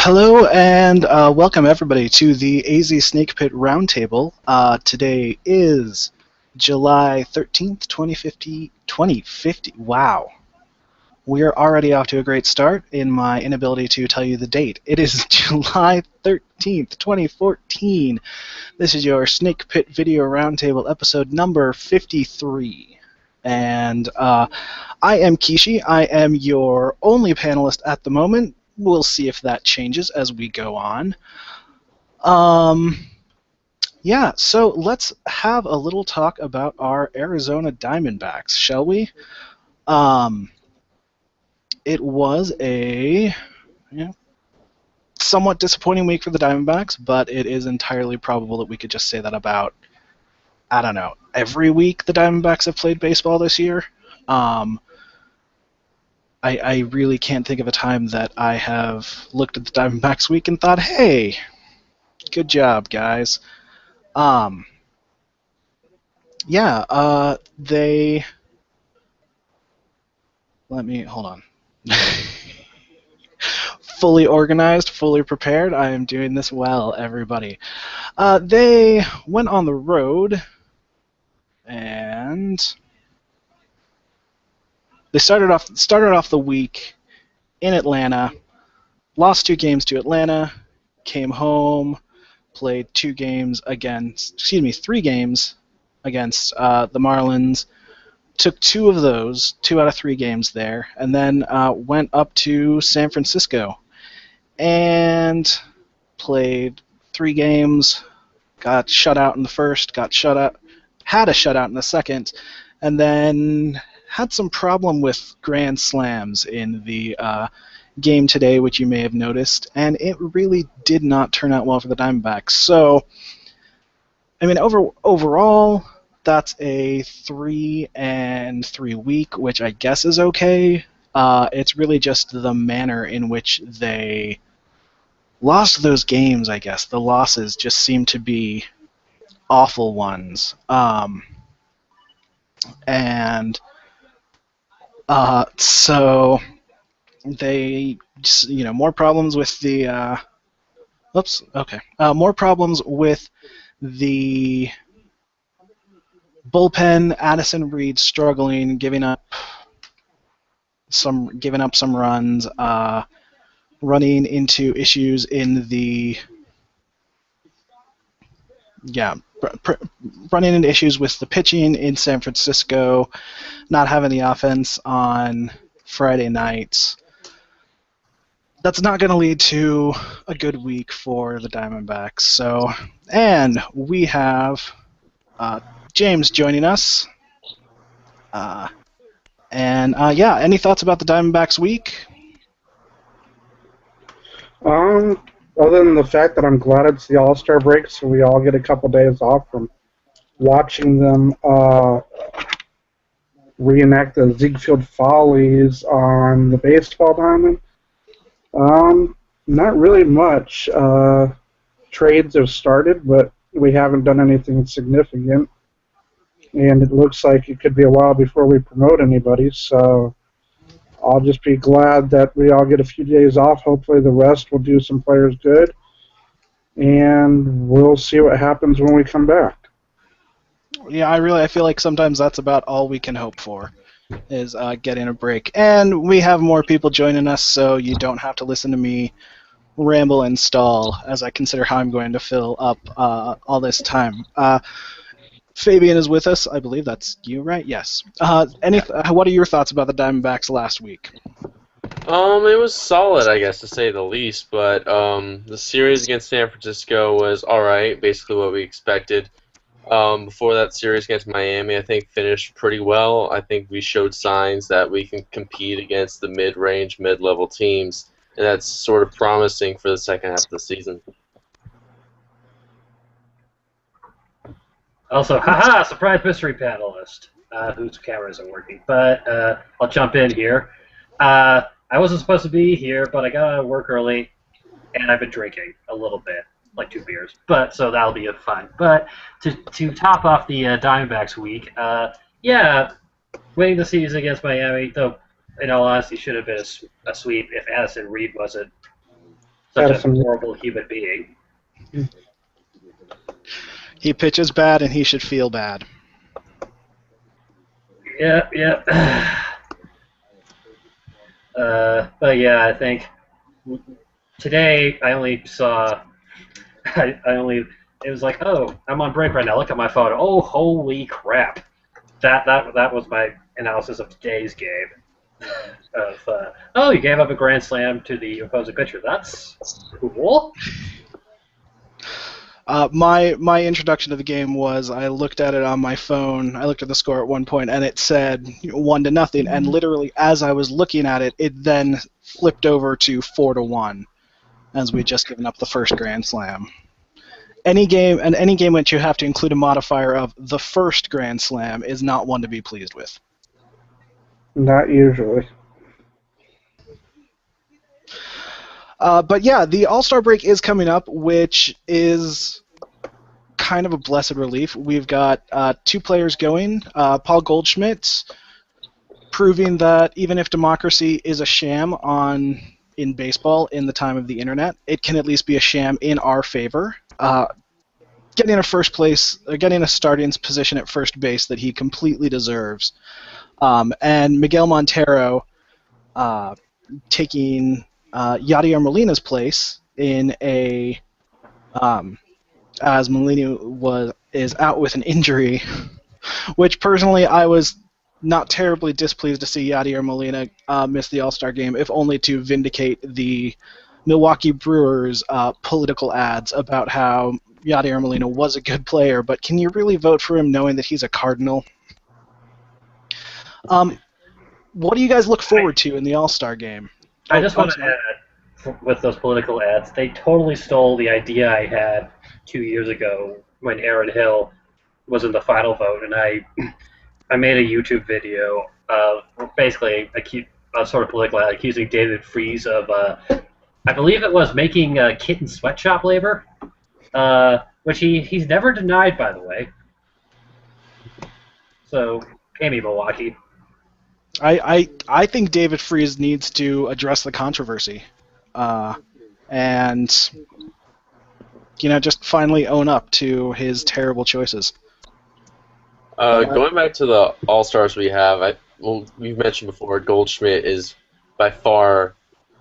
Hello and welcome everybody to the AZ Snakepit Roundtable. Today is July 13th, 2050. Wow. We are already off to a great start in my inability to tell you the date. It is July 13th, 2014. This is your Snakepit Video Roundtable episode number 53. And I am Kishi. I am your only panelist at the moment. We'll see if that changes as we go on. Yeah, so let's have a little talk about our Arizona Diamondbacks, shall we? It was a somewhat disappointing week for the Diamondbacks, but it is entirely probable that we could just say that about, I don't know, every week the Diamondbacks have played baseball this year. I really can't think of a time that I have looked at the Diamondbacks week and thought, hey, good job, guys. They... Let me... Hold on. Fully organized, fully prepared. I am doing this well, everybody. They went on the road, and they started off the week in Atlanta, lost 2 games to Atlanta, came home, played 3 games against the Marlins, took 2 of those, 2 out of 3 games there, and then went up to San Francisco and played 3 games, got shut out in the first, had a shutout in the second, and then had some problem with grand slams in the game today, which you may have noticed, and it really did not turn out well for the Diamondbacks. So, I mean, overall, that's a 3-3 week, which I guess is okay. It's really just the manner in which they lost those games, I guess. The losses just seem to be awful ones. So they, more problems with the... more problems with the bullpen. Addison Reed struggling, giving up some runs, running into issues in the running into issues with the pitching in San Francisco, not having the offense on Friday nights. That's not going to lead to a good week for the Diamondbacks. So, and we have James joining us. Any thoughts about the Diamondbacks week? Other than the fact that I'm glad it's the All-Star break, so we all get a couple days off from watching them reenact the Ziegfeld Follies on the baseball diamond. Not really much. Trades have started, but we haven't done anything significant. And it looks like it could be a while before we promote anybody, so I'll just be glad that we all get a few days off. Hopefully the rest will do some players good, and we'll see what happens when we come back. Yeah, I feel like sometimes that's about all we can hope for, is getting a break. And we have more people joining us, so you don't have to listen to me ramble and stall as I consider how I'm going to fill up all this time. Fabian is with us. I believe that's you, right? Yes. What are your thoughts about the Diamondbacks last week? It was solid, I guess, to say the least, but the series against San Francisco was alright, basically what we expected. Before that series against Miami, I think finished pretty well. I think we showed signs that we can compete against the mid-range, mid-level teams, and that's sort of promising for the second half of the season. Also, haha, surprise mystery panelist, whose camera isn't working. But I'll jump in here. I wasn't supposed to be here, but I got out of work early, and I've been drinking a little bit, like 2 beers. But so that'll be fun. But to top off the Diamondbacks week, winning the season against Miami, though in all honesty, should have been a sweep if Addison Reed wasn't such a Madison. horrible human being. He pitches bad, and he should feel bad. Yeah. But yeah, I think today I only saw. It was like, oh, I'm on break right now. Look at my phone. Oh, holy crap! That was my analysis of today's game. Oh, you gave up a grand slam to the opposing pitcher. That's cool. My introduction to the game was I looked at it on my phone. I looked at the score at one point, and it said 1-0. And literally, as I was looking at it, it then flipped over to 4-1, as we'd just given up the first grand slam. Any game which you have to include a modifier of the first grand slam is not one to be pleased with. Not usually. But yeah, the All-Star break is coming up, which is kind of a blessed relief. We've got 2 players going. Paul Goldschmidt proving that even if democracy is a sham in baseball in the time of the internet, it can at least be a sham in our favor. Getting a starting position at first base that he completely deserves. And Miguel Montero taking Yadier Molina's place in as Molina is out with an injury, which personally I was not terribly displeased to see Yadier Molina miss the All-Star game, if only to vindicate the Milwaukee Brewers political ads about how Yadier Molina was a good player, but can you really vote for him knowing that he's a Cardinal? What do you guys look forward to in the All-Star game? I just want to add, with those political ads, they totally stole the idea I had 2 years ago when Aaron Hill was in the final vote, and I made a YouTube video of basically a sort of political ad accusing David Freese of, I believe it was making kitten sweatshop labor, which he's never denied, by the way. So, Amy Milwaukee. I think David Freese needs to address the controversy, and just finally own up to his terrible choices. Going back to the All-Stars we have, we've mentioned before, Goldschmidt is by far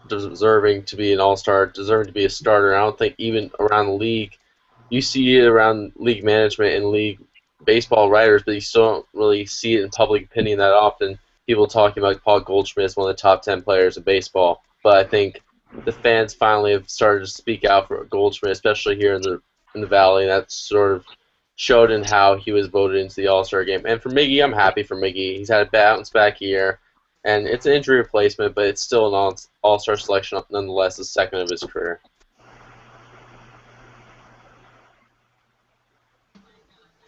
deserving to be an All-Star, deserving to be a starter. I don't think even around the league, you see it around league management and league baseball writers, but you still don't really see it in public opinion that often. People talking about Paul Goldschmidt as one of the top 10 players in baseball, but I think the fans finally have started to speak out for Goldschmidt, especially here in the Valley, and that's sort of showed in how he was voted into the All-Star game. And for Miggy, I'm happy for Miggy. He's had a bounce-back year, and it's an injury replacement, but it's still an All-Star selection nonetheless, the second of his career.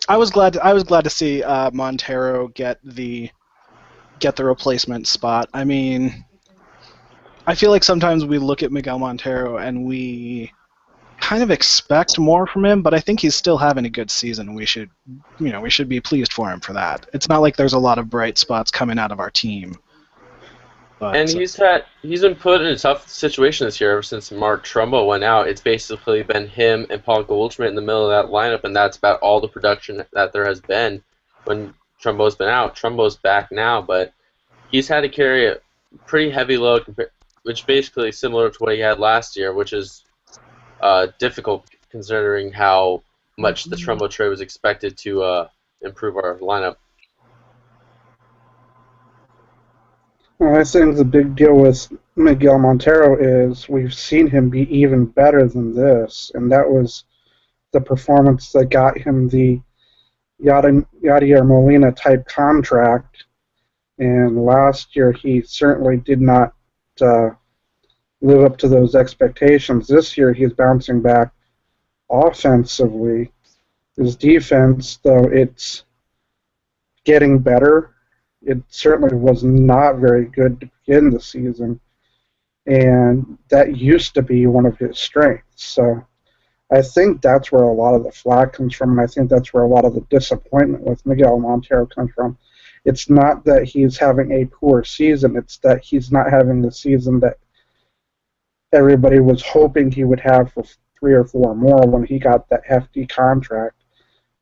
I was glad to see Montero get the replacement spot. I mean, I feel like sometimes we look at Miguel Montero and we kind of expect more from him, but I think he's still having a good season. We should be pleased for him for that. It's not like there's a lot of bright spots coming out of our team. But, and he's been put in a tough situation this year ever since Mark Trumbo went out. It's basically been him and Paul Goldschmidt in the middle of that lineup, and that's about all the production that there has been when Trumbo's been out. Trumbo's back now, but he's had to carry a pretty heavy load, which basically is similar to what he had last year, which is difficult considering how much the Trumbo trade was expected to improve our lineup. Well, I think the big deal with Miguel Montero is we've seen him be even better than this, and that was the performance that got him the Yadier Molina type contract. And last year he certainly did not live up to those expectations. This year he's bouncing back offensively. His defense, though it's getting better, it certainly was not very good to begin the season, and that used to be one of his strengths. So I think that's where a lot of the flack comes from, and I think that's where a lot of the disappointment with Miguel Montero comes from. It's not that he's having a poor season, it's that he's not having the season that everybody was hoping he would have for 3 or 4 more when he got that hefty contract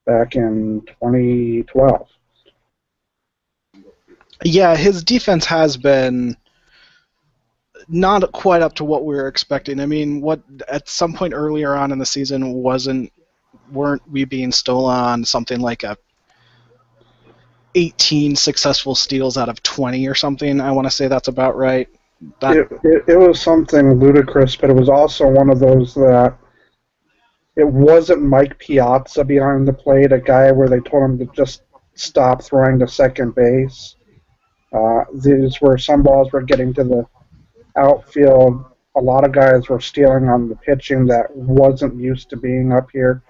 back in 2012. Yeah, his defense has been not quite up to what we were expecting. I mean, what at some point earlier on in the season weren't we being stolen on something like 18 successful steals out of 20 or something? I want to say that's about right. It was something ludicrous, but it was also one of those that it wasn't Mike Piazza behind the plate, a guy where they told him to just stop throwing to second base. These were some balls were getting to the outfield. A lot of guys were stealing on the pitching that wasn't used to being up here.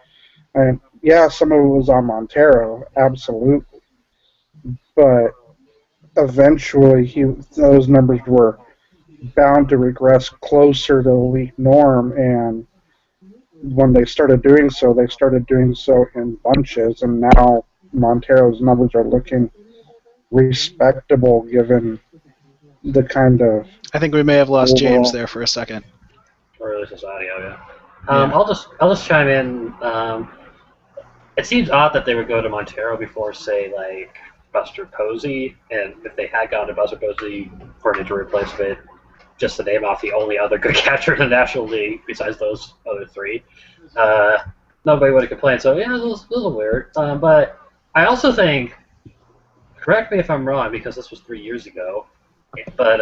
And yeah, some of it was on Montero, absolutely. But eventually, those numbers were bound to regress closer to the league norm, and when they started doing so in bunches, and now Montero's numbers are looking respectable given the kind of... I think we may have lost James there for a second. Or at least his audio, yeah. I'll just chime in. It seems odd that they would go to Montero before, say, like Buster Posey, and if they had gone to Buster Posey for an injury replacement, just to name off the only other good catcher in the National League besides those other three, nobody would have complained. So yeah, it was a little weird. But I also think, correct me if I'm wrong, because this was 3 years ago, but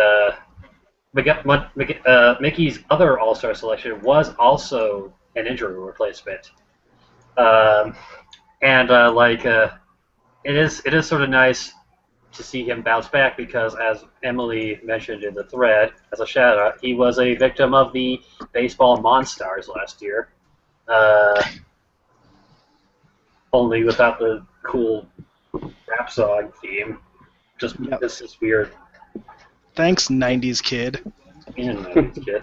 Mickey's other All-Star selection was also an injury replacement. It is sort of nice to see him bounce back because, as Emily mentioned in the thread, as a shout-out, he was a victim of the baseball Monstars last year. Only without the cool rap song theme. This is weird. Thanks, 90s kid. Yeah, 90s kid.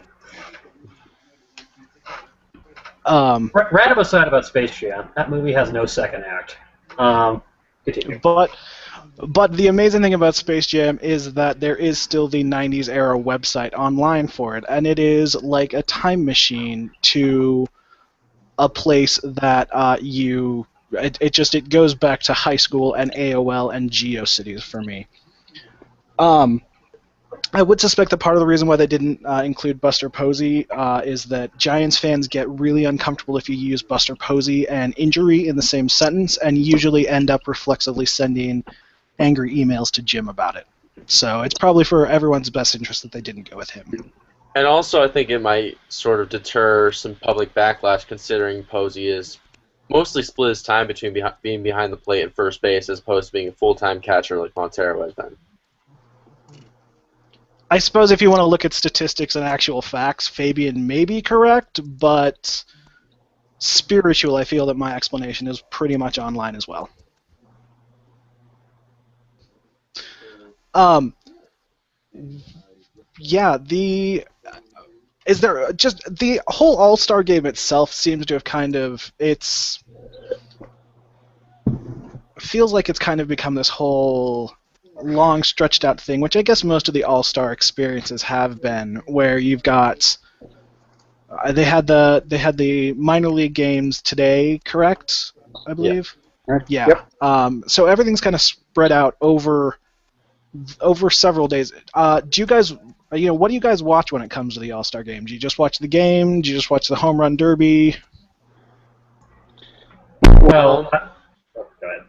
Random aside about Space Jam, that movie has no second act. Continue. But the amazing thing about Space Jam is that there is still the 90s era website online for it, and it is like a time machine to a place that it goes back to high school and AOL and GeoCities for me. I would suspect that part of the reason why they didn't include Buster Posey is that Giants fans get really uncomfortable if you use Buster Posey and injury in the same sentence, and usually end up reflexively sending angry emails to Jim about it. So it's probably for everyone's best interest that they didn't go with him. And also, I think it might sort of deter some public backlash, considering Posey is mostly split his time between being behind the plate and first base as opposed to being a full-time catcher like Montero has been. I suppose if you want to look at statistics and actual facts, Fabian may be correct, but spiritual, I feel that my explanation is pretty much online as well. The whole All-Star game itself seems to have feels like it's kind of become this whole long stretched out thing, which I guess most of the All-Star experiences have been, where you've got they had the minor league games today, correct? I believe. Yeah. Yep. So everything's kind of spread out over several days. Do you guys, what do you guys watch when it comes to the All-Star game? Do you just watch the game? Do you just watch the home run derby? Well, go ahead.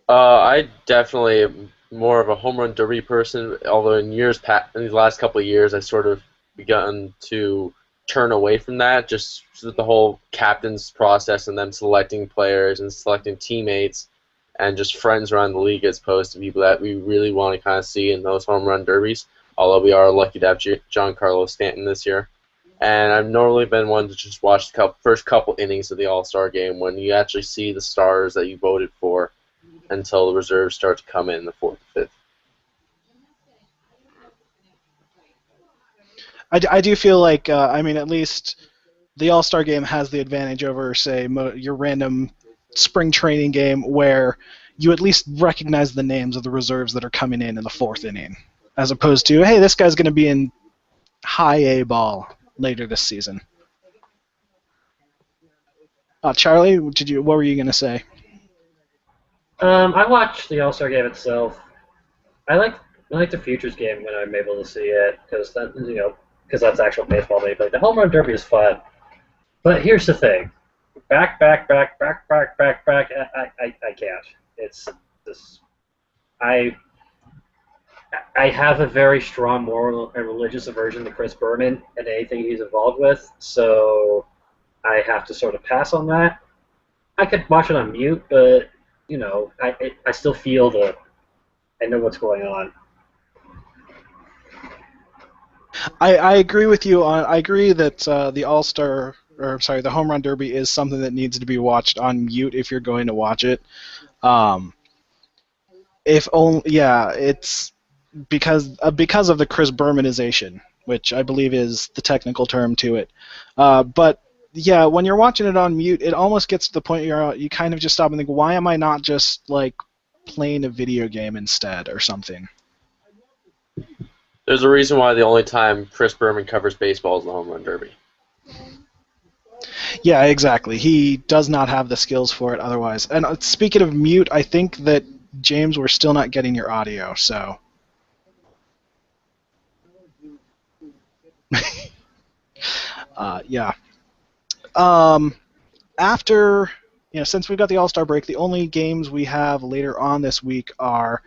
I definitely am more of a home run derby person, although in these last couple of years I sort of begun to turn away from that, just with the whole captain's process and them selecting players and selecting teammates and just friends around the league as opposed to people that we really want to kind of see in those home run derbies, although we are lucky to have Giancarlo Stanton this year. And I've normally been one to just watch the first couple innings of the All-Star game when you actually see the stars that you voted for until the reserves start to come in the 4th and 5th. I do feel like, at least the All-Star game has the advantage over, say, your random spring training game where you at least recognize the names of the reserves that are coming in the 4th inning, as opposed to, hey, this guy's going to be in high A ball later this season. Charlie, what were you going to say? I watched the All-Star game itself. I like the Futures game when I'm able to see it because that's actual baseball. Like the home run derby is fun, but here's the thing: back. I can't. It's this. I have a very strong moral and religious aversion to Chris Berman and anything he's involved with, so I have to sort of pass on that. I could watch it on mute, but I still feel I know what's going on. I agree with you on. I agree that the home run derby is something that needs to be watched on mute if you're going to watch it. It's because of the Chris Bermanization, which I believe is the technical term to it. But yeah, when you're watching it on mute, it almost gets to the point where you kind of just stop and think, why am I not just like playing a video game instead or something? There's a reason why the only time Chris Berman covers baseball is the home run derby. Yeah, exactly. He does not have the skills for it otherwise. And speaking of mute, I think that, James, we're still not getting your audio, so... yeah. After, since we've got the All-Star break, the only games we have later on this week are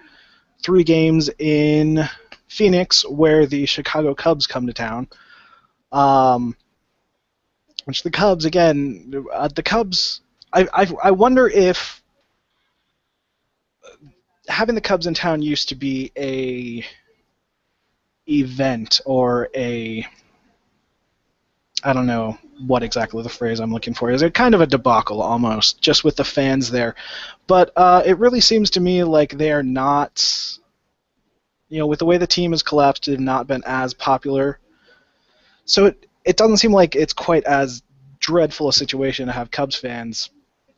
3 games in Phoenix, where the Chicago Cubs come to town. Which the Cubs, again, I wonder if having the Cubs in town used to be a event or I don't know what exactly the phrase I'm looking for is. It's kind of a debacle almost, just with the fans there. But it really seems to me like they are not, with the way the team has collapsed, they've not been as popular. So it doesn't seem like it's quite as dreadful a situation to have Cubs fans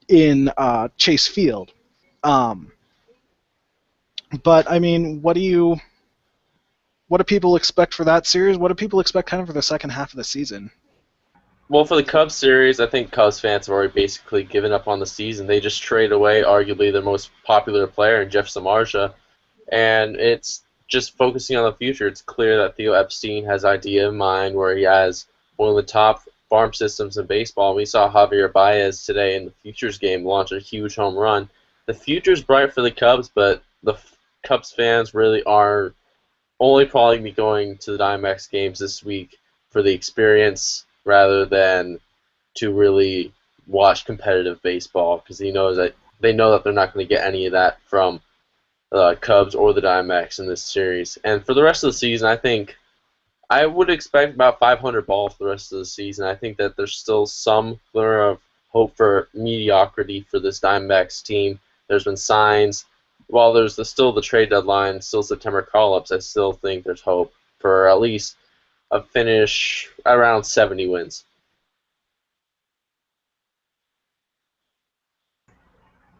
in Chase Field. But, I mean, what do people expect for that series? What do people expect kind of for the second half of the season? Well, for the Cubs series, I think Cubs fans have already basically given up on the season. They just traded away arguably their most popular player in Jeff Samardzija, and it's just focusing on the future. It's clear that Theo Epstein has an idea in mind where he has one of the top farm systems in baseball. We saw Javier Baez today in the Futures game launch a huge home run. The future's bright for the Cubs, but the Cubs fans really are only probably be going to the Diamondbacks games this week for the experience rather than to really watch competitive baseball, because they know that they're not going to get any of that from the Cubs or the Diamondbacks in this series. And for the rest of the season, I think I would expect about 500 balls for the rest of the season. I think that there's still some glimmer of hope for mediocrity for this Diamondbacks team. There's been signs. While there's still the trade deadline, still September call-ups, I still think there's hope for at least a finish around 70 wins.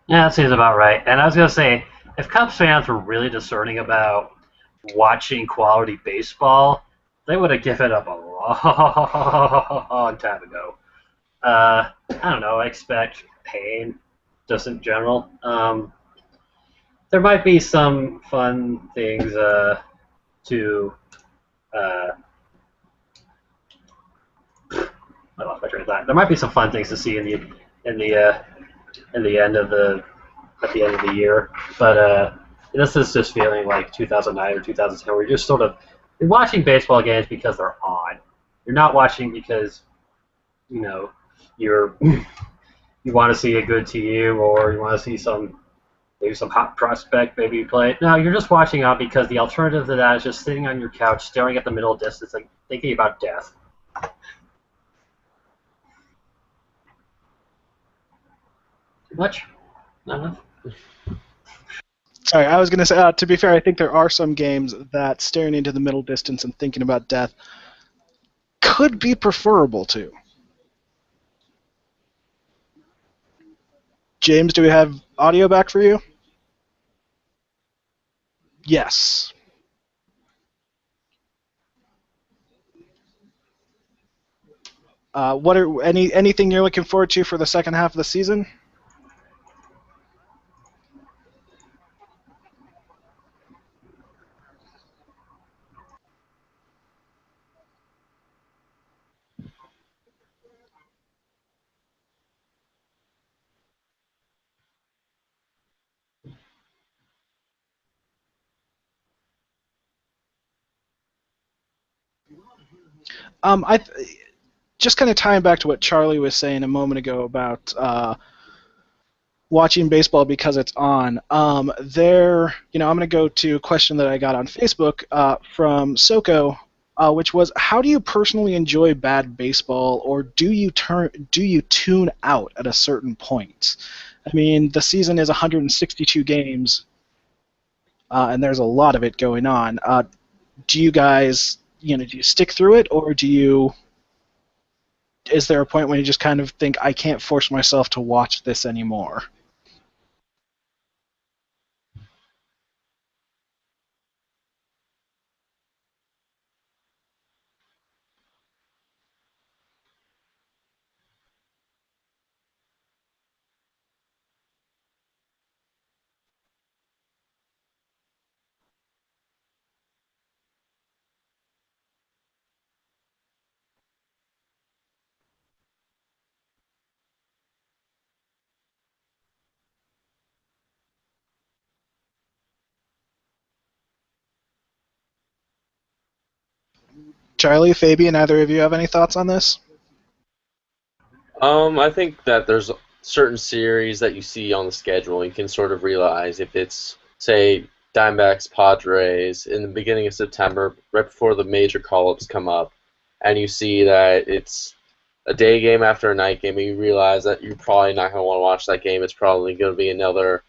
Yeah, that seems about right. And I was going to say, if Cubs fans were really discerning about watching quality baseball, they would have given up a long time ago. I don't know. I expect pain, just in general. There might be some fun things to. I lost my train of thought. There might be some fun things to see in the end of the year, but this is just feeling like 2009 or 2010, where you're watching baseball games because they're on. You're not watching because you're you want to see a good team or you want to see maybe some hot prospect maybe play. No, you're just watching out because the alternative to that is just sitting on your couch staring at the middle distance and thinking about death. Too much? Not enough? Sorry, I was going to say, to be fair, I think there are some games that staring into the middle distance and thinking about death could be preferable to. James, do we have audio back for you? Yes. What are anything you're looking forward to for the second half of the season? I just kind of tying back to what Charlie was saying a moment ago about watching baseball because it's on. I'm going to go to a question that I got on Facebook from Soko, which was, how do you personally enjoy bad baseball, or do you tune out at a certain point? I mean, the season is 162 games, and there's a lot of it going on. Do you guys, do you stick through it, or is there a point when you just kind of think, I can't force myself to watch this anymore? Charlie, Fabian, either of you have any thoughts on this? I think that there's certain series that you see on the schedule. You can sort of realize if it's, say, Diamondbacks, Padres in the beginning of September, right before the major call-ups come up, and you see that it's a day game after a night game, and you realize that you're probably not going to want to watch that game. It's probably going to be another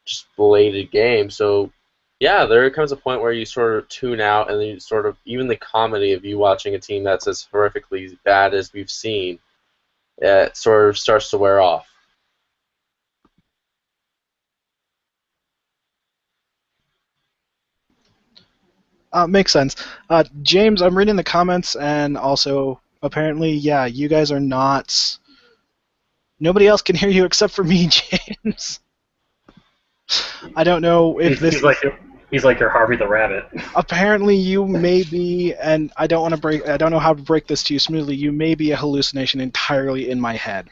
just belated game. So, yeah, there comes a point where you sort of tune out, and then you sort of, even the comedy of you watching a team that's as horrifically bad as we've seen, it sort of starts to wear off. Makes sense. James, I'm reading the comments, and also, apparently, yeah, you guys are not... Nobody else can hear you except for me, James. I don't know if he's like your Harvey the Rabbit. Apparently, you may be, and I don't know how to break this to you smoothly, you may be a hallucination entirely in my head.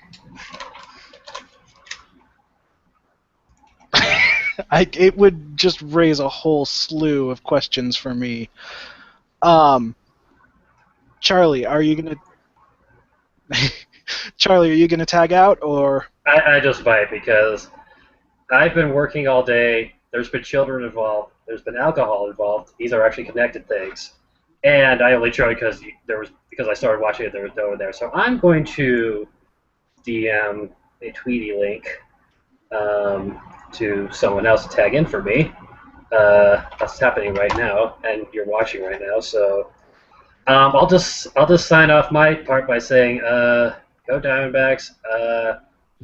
It would just raise a whole slew of questions for me. Charlie, are you gonna tag out, or? I just bite because I've been working all day. There's been children involved. There's been alcohol involved. These are actually connected things, and I only joined because I started watching it. There was no one there, so I'm going to DM a Tweety link to someone else to tag in for me. That's happening right now, and you're watching right now. So I'll just sign off my part by saying, go Diamondbacks.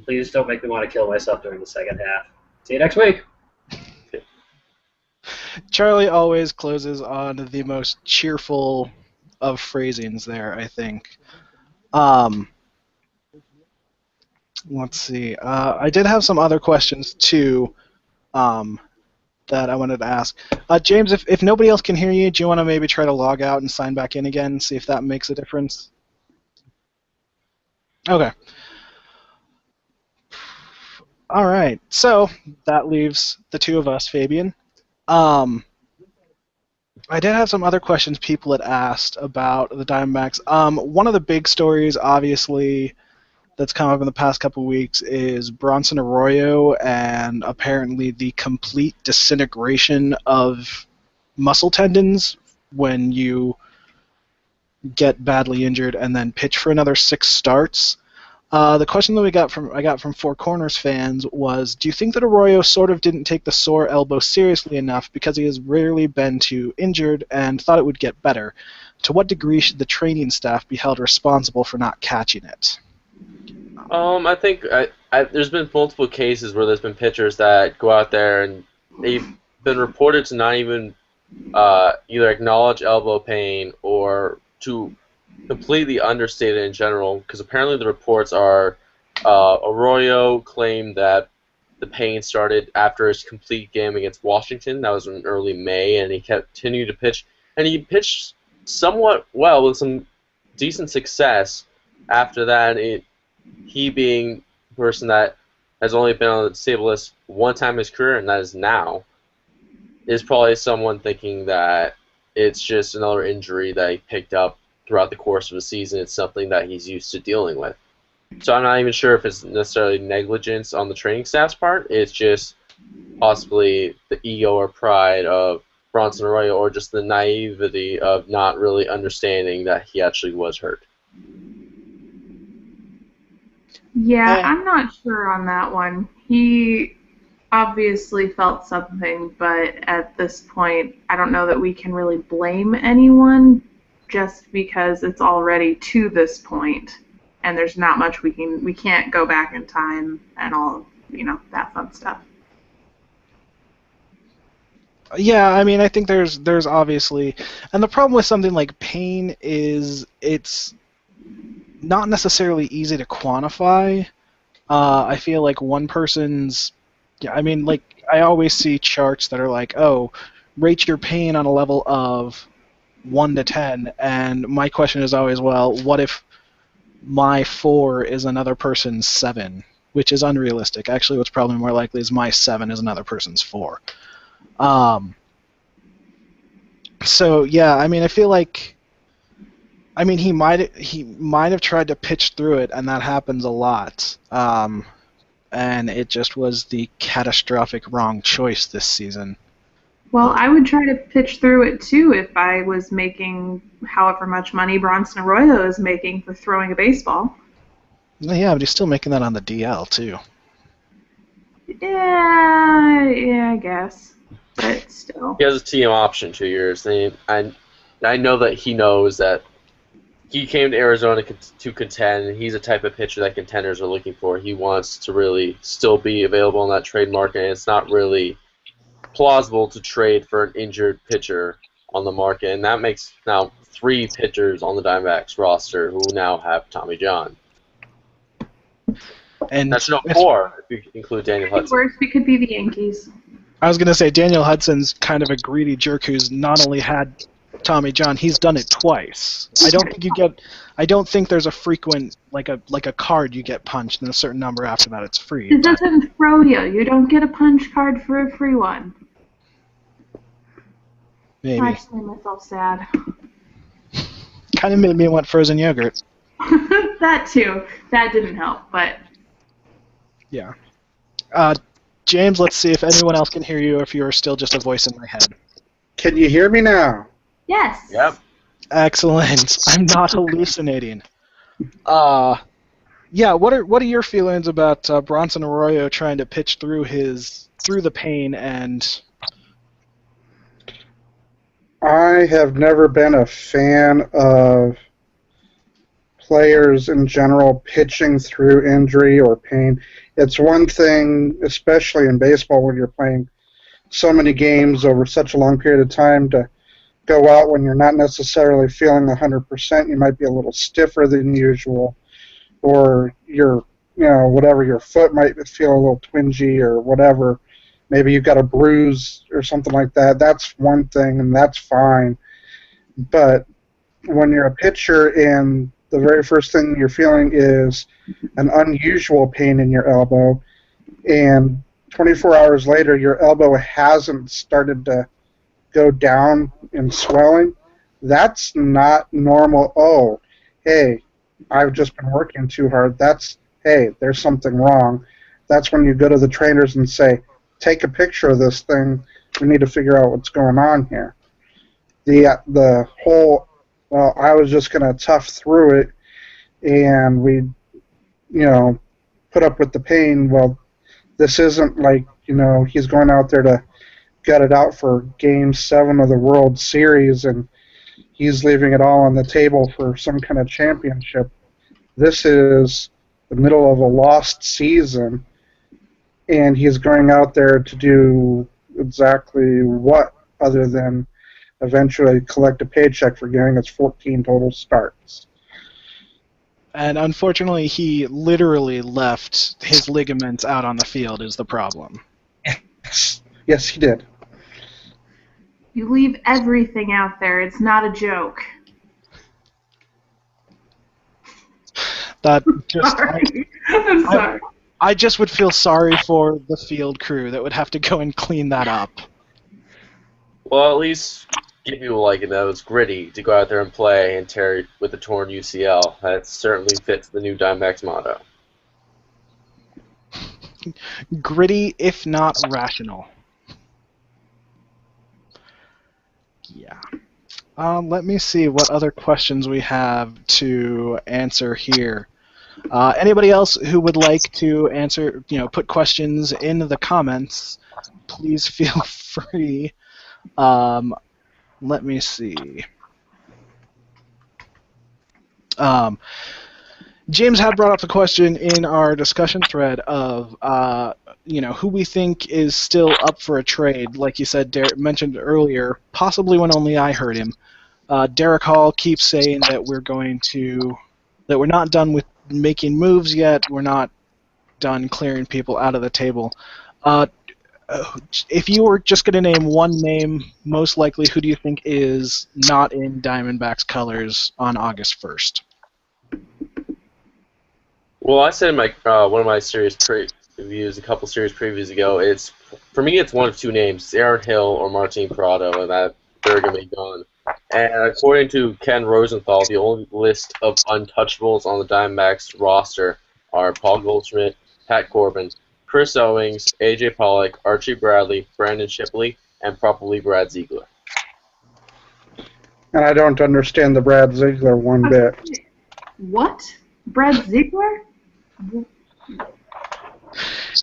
Please don't make me want to kill myself during the second half. See you next week. Charlie always closes on the most cheerful of phrasings there, I think. Let's see. I did have some other questions, too, that I wanted to ask. James, if nobody else can hear you, do you want to maybe try to log out and sign back in again and see if that makes a difference? Okay. All right. So that leaves the two of us, Fabian. I did have some other questions people had asked about the Diamondbacks. One of the big stories, obviously, that's come up in the past couple of weeks is Bronson Arroyo and apparently the complete disintegration of muscle tendons when you get badly injured and then pitch for another 6 starts. The question that I got from Four Corners fans was, do you think that Arroyo sort of didn't take the sore elbow seriously enough because he has rarely been too injured and thought it would get better? To what degree should the training staff be held responsible for not catching it? I think there's been multiple cases where there's been pitchers that go out there and they've been reported to not even either acknowledge elbow pain or to completely understated in general, because apparently the reports are Arroyo claimed that the pain started after his complete game against Washington. That was in early May, and he continued to pitch. And he pitched somewhat well with some decent success after that. He being a person that has only been on the disabled list one time in his career, and that is now, is probably someone thinking that it's just another injury that he picked up throughout the course of the season. It's something that he's used to dealing with. So I'm not even sure if it's necessarily negligence on the training staff's part. It's just possibly the ego or pride of Bronson Arroyo, or just the naivety of not really understanding that he actually was hurt. Yeah, I'm not sure on that one. He obviously felt something, but at this point, I don't know that we can really blame anyone just because it's already to this point, and there's not much we can't go back in time and all, that fun stuff. Yeah, I mean, I think there's obviously, and the problem with something like pain is it's not necessarily easy to quantify. I feel like one person's, I mean, like, I always see charts that are like, oh, rate your pain on a level of 1 to 10, and my question is always, well, what if my 4 is another person's 7, which is unrealistic. Actually, what's probably more likely is my 7 is another person's 4. So yeah, I mean, I feel like, I mean, he might have tried to pitch through it, and that happens a lot. And it just was the catastrophic wrong choice this season. Well, I would try to pitch through it too if I was making however much money Bronson Arroyo is making for throwing a baseball. Yeah, but he's still making that on the DL too. Yeah, I guess, but still. He has a team option 2 years. And I know that he knows that he came to Arizona to contend, and he's a type of pitcher that contenders are looking for. He wants to really still be available in that trade market, and it's not really plausible to trade for an injured pitcher on the market, and that makes now 3 pitchers on the Diamondbacks roster who now have Tommy John. And that's no 4 if you include Daniel Hudson. Worse, it could be the Yankees. I was going to say Daniel Hudson's kind of a greedy jerk who's not only had Tommy John, he's done it twice. I don't think there's a frequent, like a card you get punched, and a certain number after that it's free. It doesn't throw you. You don't get a punch card for a free one. Maybe. I just made myself sad. Kind of made me want frozen yogurt. That too. That didn't help, but... Yeah. James, let's see if anyone else can hear you, or if you're still just a voice in my head. Can you hear me now? Yes. Yep. Excellent. I'm not hallucinating. Yeah. What are your feelings about Bronson Arroyo trying to pitch through the pain? And I have never been a fan of players in general pitching through injury or pain. It's one thing, especially in baseball, when you're playing so many games over such a long period of time, to go out when you're not necessarily feeling 100%. You might be a little stiffer than usual, or your foot might feel a little twingy or whatever. Maybe you've got a bruise or something like that. That's one thing, and that's fine. But when you're a pitcher and the very first thing you're feeling is an unusual pain in your elbow, and 24 hours later your elbow hasn't started to go down in swelling, that's not normal. Oh, hey, I've just been working too hard. Hey, there's something wrong. That's when you go to the trainers and say, take a picture of this thing. We need to figure out what's going on here. The whole, well, I was just going to tough through it, and we, put up with the pain. Well, this isn't like, he's going out there to gut it out for Game 7 of the World Series, and he's leaving it all on the table for some kind of championship. This is the middle of a lost season, and he's going out there to do exactly what other than eventually collect a paycheck for getting his 14 total starts. And unfortunately, he literally left his ligaments out on the field is the problem. Yes, he did. You leave everything out there. It's not a joke. That just Sorry. I'm sorry. I just would feel sorry for the field crew that would have to go and clean that up. Well, at least give people like it that it's gritty to go out there and play and tear with a torn UCL. That certainly fits the new Diamondbacks motto. Gritty, if not rational. Yeah. Let me see what other questions we have to answer here. Anybody else who would like to answer, put questions in the comments, please feel free. Let me see. James had brought up the question in our discussion thread of, who we think is still up for a trade. Like you said, Derek mentioned earlier, possibly when only I heard him. Derek Hall keeps saying that we're not done with making moves yet. We're not done clearing people out of the table. If you were just going to name one name, most likely, who do you think is not in Diamondbacks colors on August 1st? Well, I said in my one of my series previews, a couple series previews ago, for me it's one of two names: it's Aaron Hill or Martin Prado, and that they're going to be gone. And according to Ken Rosenthal, the only list of untouchables on the Diamondbacks roster are Paul Goldschmidt, Pat Corbin, Chris Owings, A.J. Pollock, Archie Bradley, Brandon Shipley, and probably Brad Ziegler. And I don't understand the Brad Ziegler one bit. What? Brad Ziegler?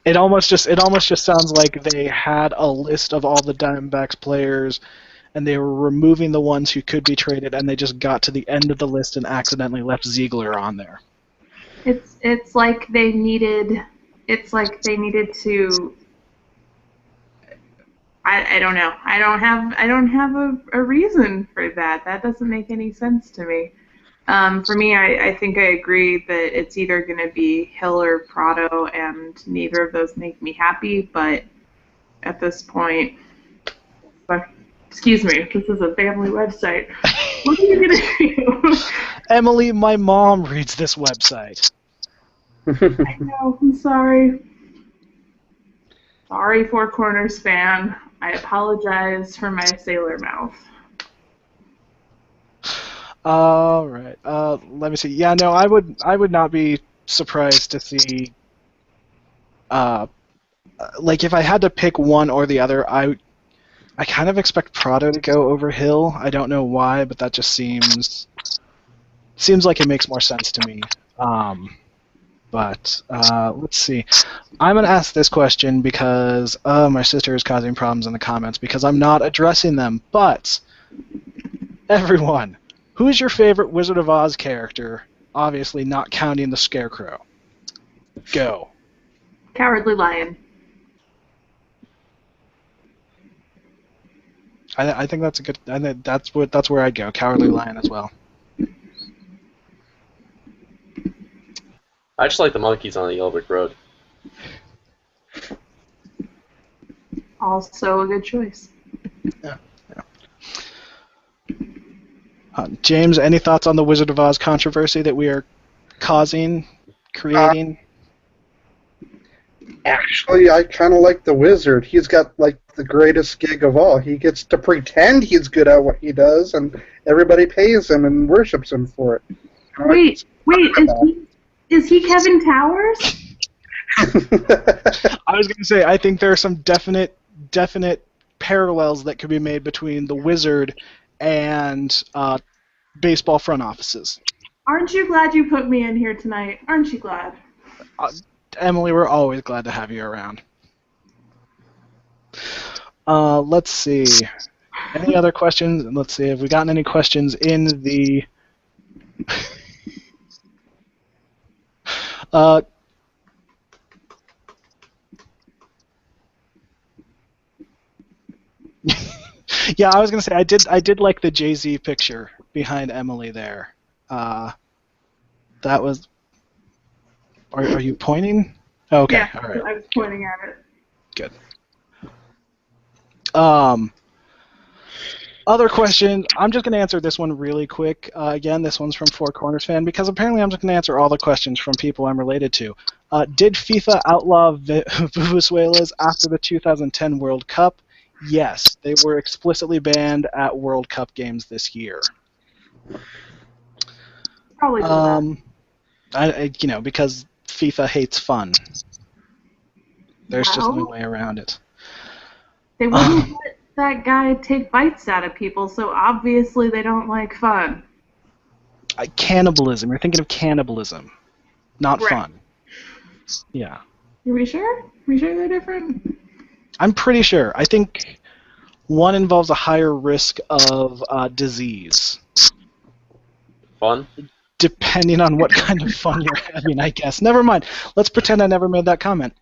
It almost just sounds like they had a list of all the Diamondbacks players, and they were removing the ones who could be traded, and they just got to the end of the list and accidentally left Ziegler on there. It's like they needed to. I don't know. I don't have a reason for that. That doesn't make any sense to me. For me, I think I agree that it's either going to be Hill or Prado, and neither of those make me happy. But at this point, excuse me, this is a family website. What are you going to do? Emily, my mom reads this website. I know. I'm sorry. Sorry, Four Corners fan. I apologize for my sailor mouth. All right. Let me see. Yeah, no, I would not be surprised to see. Like if I had to pick one or the other, I kind of expect Prado to go over Hill. I don't know why, but that just seems like it makes more sense to me. But let's see. I'm going to ask this question because my sister is causing problems in the comments because I'm not addressing them. But everyone, who is your favorite Wizard of Oz character? Obviously not counting the Scarecrow. Go. Cowardly Lion. I think that's a good. I think that's where I'd go. Cowardly Lion as well. I just like the monkeys on the Yellow Brick Road. Also a good choice. Yeah. James, any thoughts on the Wizard of Oz controversy that we are creating? Actually, I kind of like the Wizard. He's got like the greatest gig of all. He gets to pretend he's good at what he does, and everybody pays him and worships him for it. Wait, is he Kevin Towers? I was going to say, I think there are some definite parallels that could be made between the Wizard and baseball front offices. Aren't you glad you put me in here tonight? Aren't you glad? Emily, we're always glad to have you around. Let's see. Any other questions? Let's see. Have we gotten any questions in the... Yeah, I was gonna say I did like the Jay-Z picture behind Emily there. That was... Are you pointing? Okay, Yeah, all right. I was pointing at it. Good. Other question. I'm just going to answer this one really quick. Again, this one's from Four Corners fan, because apparently I'm just going to answer all the questions from people I'm related to. Did FIFA outlaw Vuvuzuelas after the 2010 World Cup? Yes, they were explicitly banned at World Cup games this year. Probably for that. Because FIFA hates fun. There's just no way around it. They wouldn't let that guy take bites out of people, so obviously they don't like fun. Cannibalism. You're thinking of cannibalism, not Right. fun. Yeah. Are we sure? Are we sure they're different? I'm pretty sure. I think one involves a higher risk of disease. Fun? Depending on what kind of fun you're having, I guess. Never mind. Let's pretend I never made that comment.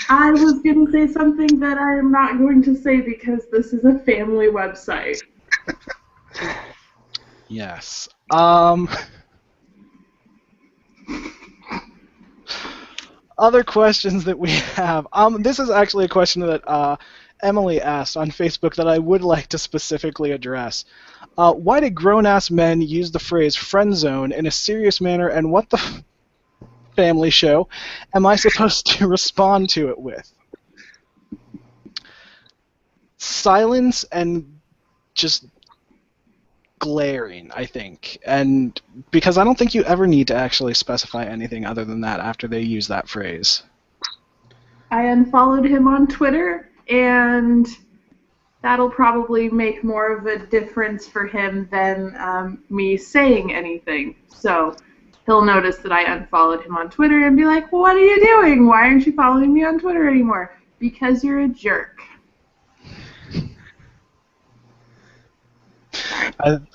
I was going to say something that I am not going to say because this is a family website. Yes. Other questions that we have. This is actually a question that Emily asked on Facebook that I would like to specifically address. Why did grown-ass men use the phrase friend zone in a serious manner, and what the family show am I supposed to respond to it with? Silence and just glaring, I think. And because I don't think you ever need to actually specify anything other than that after they use that phrase. I unfollowed him on Twitter, and that'll probably make more of a difference for him than me saying anything. So he'll notice that I unfollowed him on Twitter and be like, well, what are you doing? Why aren't you following me on Twitter anymore? Because you're a jerk.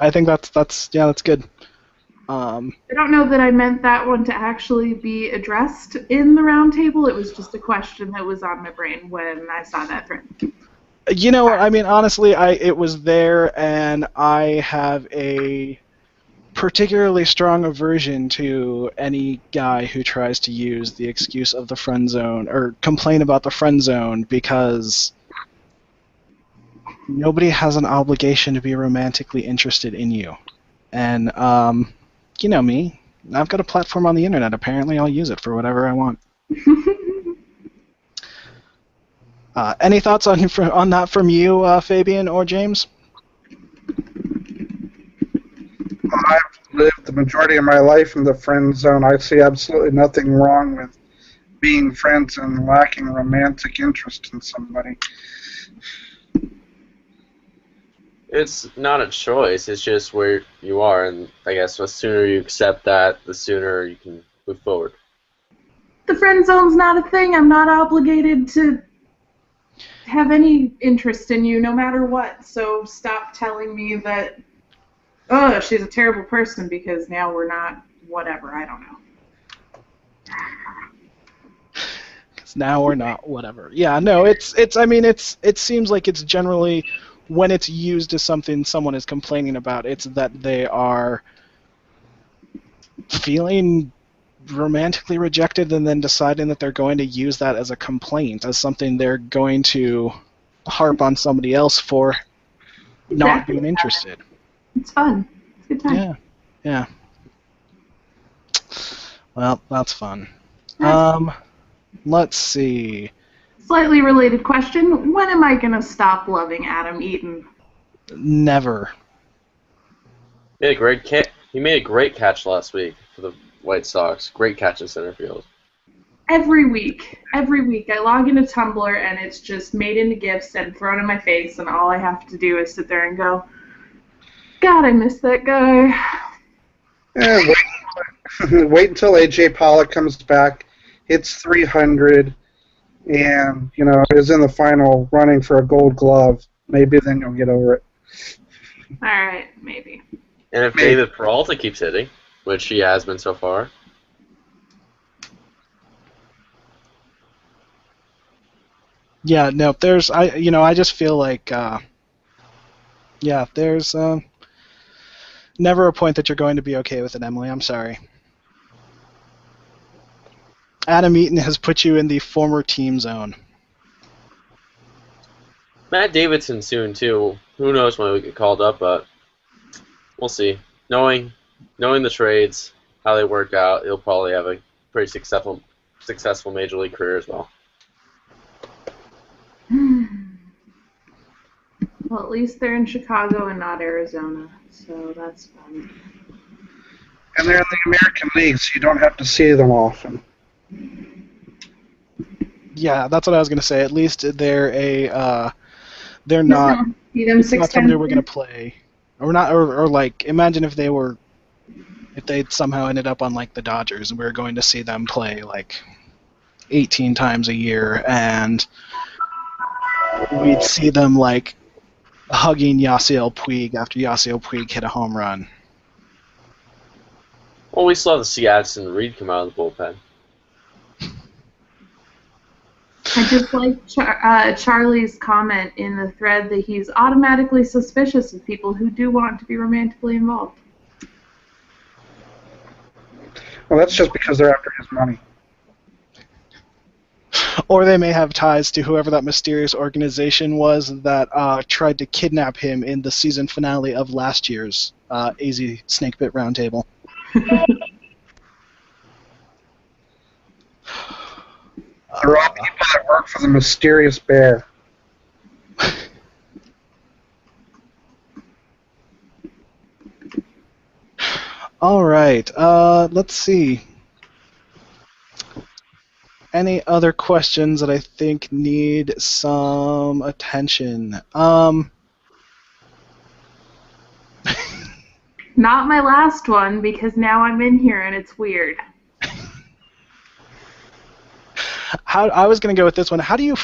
I think that's good. I don't know that I meant that one to actually be addressed in the roundtable. It was just a question that was on my brain when I saw that thread. You know what? I mean, honestly, it was there, and I have a particularly strong aversion to any guy who tries to use the excuse of the friend zone or complain about the friend zone, because nobody has an obligation to be romantically interested in you. And, you know me. I've got a platform on the internet. Apparently I'll use it for whatever I want. Any thoughts on that from you, Fabian or James? I've lived the majority of my life in the friend zone. I see absolutely nothing wrong with being friends and lacking romantic interest in somebody. It's not a choice. It's just where you are, and I guess the sooner you accept that, the sooner you can move forward. The friend zone's not a thing. I'm not obligated to have any interest in you no matter what. So stop telling me that, oh, she's a terrible person because now we're not whatever. I don't know. Because now we're not whatever. Yeah, no, it seems like it's generally, when it's used as something someone is complaining about, it's that they are feeling romantically rejected and then deciding that they're going to use that as a complaint, as something they're going to harp on somebody else for not being interested. It's fun. It's a good time. Yeah. Well, that's fun. Let's see. Slightly related question. When am I going to stop loving Adam Eaton? Never. He made a great catch last week for the White Sox. Great catch in center field. Every week. I log into Tumblr and it's just made into GIFs and thrown in my face, and all I have to do is sit there and go, God, I miss that guy. Wait until AJ Pollock comes back, hits 300, and is in the final running for a Gold Glove. Maybe then you'll get over it. All right, maybe. And if David Peralta keeps hitting, which he has been so far. Yeah, no, I just feel like, there's never a point that you're going to be okay with it, Emily. I'm sorry. Adam Eaton has put you in the former team zone. Matt Davidson soon too. Who knows when we get called up, but we'll see. Knowing the trades, how they work out, he'll probably have a pretty successful major league career as well. Well, at least they're in Chicago and not Arizona, so that's fun. And they're in the American League, so you don't have to see them often. Yeah, that's what I was going to say. At least they're not. See them It's not somebody we're going to play, or not, or like imagine if they'd somehow ended up on like the Dodgers and we were going to see them play like 18 times a year, and we'd see them like hugging Yasiel Puig after Yasiel Puig hit a home run. Well, we still have to see Addison Reed come out of the bullpen. I just like Charlie's comment in the thread that he's automatically suspicious of people who do want to be romantically involved. Well, that's just because they're after his money. Or they may have ties to whoever that mysterious organization was that tried to kidnap him in the season finale of last year's AZ Snakepit Roundtable. They're all people that work for the mysterious bear. All right, let's see. Any other questions that I think need some attention? Not my last one, because now I'm in here and it's weird. I was going to go with this one. How do you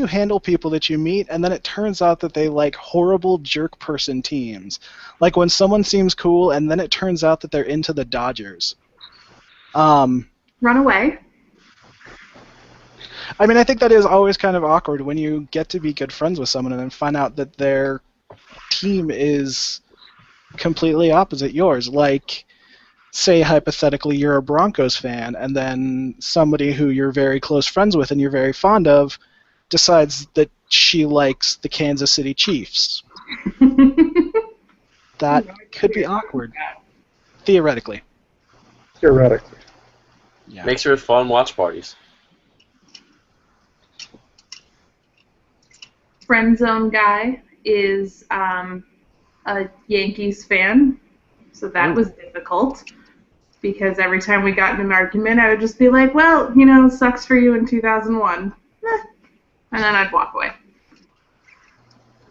handle people that you meet and then it turns out that they like horrible jerk person teams? Like when someone seems cool and then it turns out that they're into the Dodgers. Run away. I mean, I think that is always kind of awkward when you get to be good friends with someone and then find out that their team is completely opposite yours. Like, say hypothetically you're a Broncos fan and then somebody who you're very close friends with and you're very fond of decides that she likes the Kansas City Chiefs. That could be awkward. Theoretically. Theoretically. Yeah. Makes for fun watch parties. Friend zone guy is a Yankees fan, so that was difficult. Because every time we got in an argument, I would just be like, well, sucks for you in 2001. And then I'd walk away.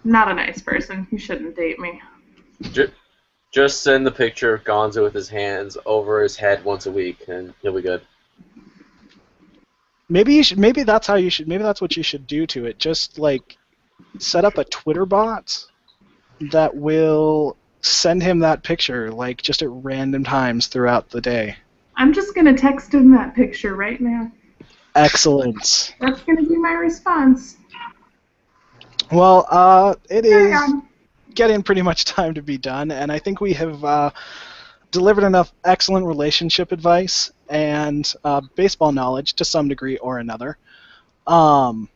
Not a nice person. You shouldn't date me. Just send the picture of Gonzo with his hands over his head once a week, and he'll be good. Maybe that's what you should do to it. Just, like, set up a Twitter bot that will send him that picture, like, just at random times throughout the day. I'm just going to text him that picture right now. Excellent. That's going to be my response. Well, it is getting pretty much time to be done, and I think we have delivered enough excellent relationship advice and baseball knowledge to some degree or another. Oh,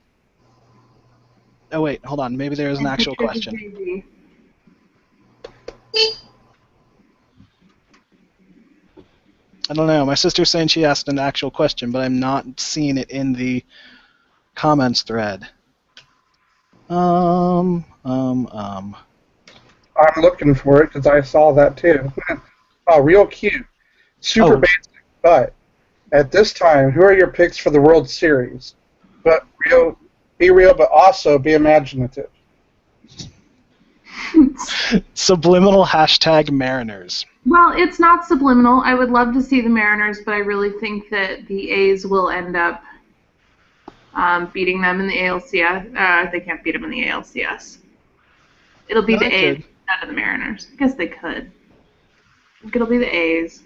wait, hold on. Maybe there is an actual question. I don't know. My sister's saying she asked an actual question, but I'm not seeing it in the comments thread. I'm looking for it because I saw that too. Oh, real cute. Super basic, but at this time, who are your picks for the World Series? But be real, but also be imaginative. Subliminal hashtag Mariners. Well, it's not subliminal. I would love to see the Mariners, but I really think that the A's will end up beating them in the ALCS. They can't beat them in the ALCS. It'll be the A's instead of the Mariners. I guess they could. I think it'll be the A's.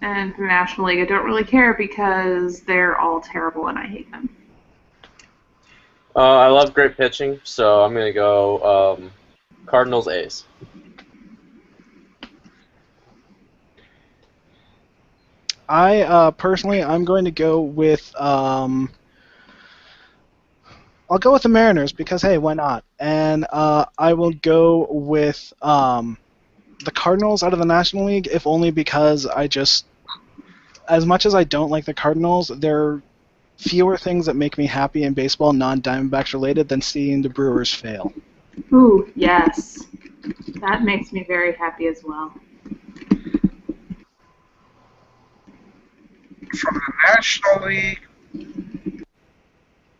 And for the National League, I don't really care because they're all terrible and I hate them. I love great pitching, so I'm going to go Cardinals A's. I personally, I'm going to go with. I'll go with the Mariners because hey, why not? And I will go with the Cardinals out of the National League, if only because as much as I don't like the Cardinals, there are fewer things that make me happy in baseball, non-Diamondbacks related, than seeing the Brewers fail. Ooh, yes. That makes me very happy as well. From the National League,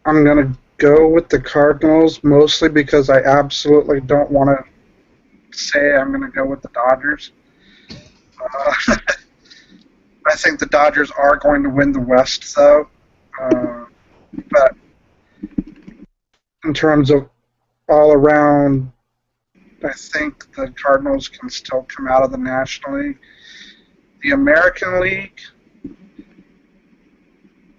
I'm going to go with the Cardinals, mostly because I absolutely don't want to say I'm going to go with the Dodgers. I think the Dodgers are going to win the West, though. But in terms of all around, I think the Cardinals can still come out of the National League. The American League,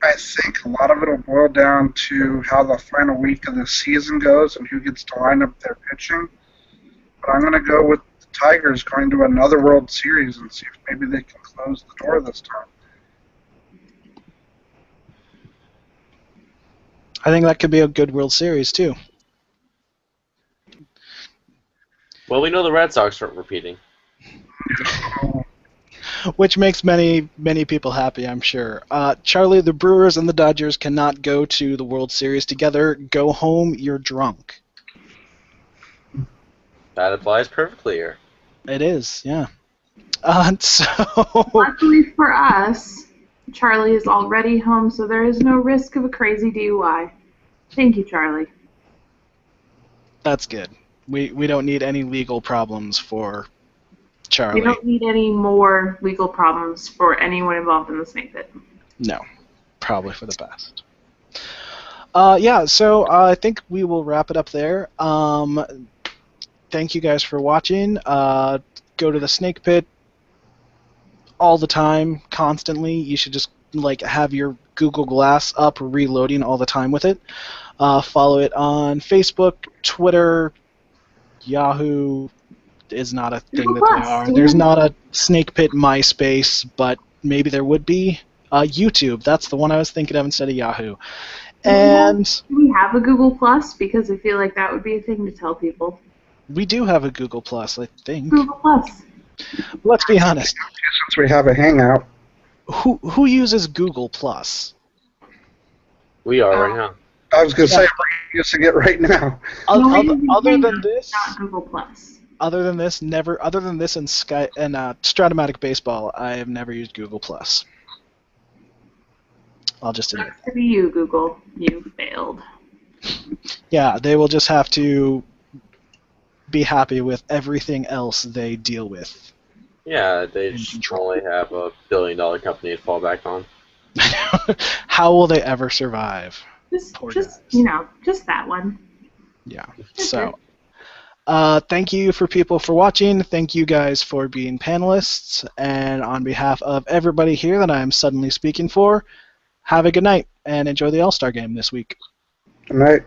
I think a lot of it will boil down to how the final week of the season goes and who gets to line up their pitching. But I'm going to go with the Tigers going to another World Series and see if maybe they can close the door this time. I think that could be a good World Series, too. Well, we know the Red Sox aren't repeating. Which makes many, many people happy, I'm sure. Charlie, the Brewers and the Dodgers cannot go to the World Series together. Go home, you're drunk. That applies perfectly here. It is, yeah. So Luckily for us, Charlie is already home, so there is no risk of a crazy DUI. Thank you, Charlie. That's good. We don't need any legal problems for Charlie. We don't need any more legal problems for anyone involved in the Snakepit. No, probably for the best. Yeah, so I think we will wrap it up there. Thank you guys for watching. Go to the Snakepit all the time, constantly. You should just have your Google Glass up, reloading all the time with it. Follow it on Facebook, Twitter, Yahoo is not a thing that they are. There's not a Snakepit MySpace, but maybe there would be. YouTube, that's the one I was thinking of instead of Yahoo. And do we have a Google Plus? Because I feel like that would be a thing to tell people. We do have a Google Plus, I think. Google Plus. Let's be honest. Since we have a Hangout. Who uses Google Plus? We are right now. I was going to say we're using it right now. Other than this, not Google Plus. Other than this, never. Other than this and Stratomatic Baseball, I have never used Google Plus. I'll just admit. Sucks to be you, Google. You failed. Yeah, they will just have to be happy with everything else they deal with. Yeah, they just only have a billion-dollar company to fall back on. How will they ever survive? Just that one. Yeah. So, thank you for people for watching. Thank you guys for being panelists. And on behalf of everybody here that I'm suddenly speaking for, have a good night and enjoy the All-Star game this week. Good night.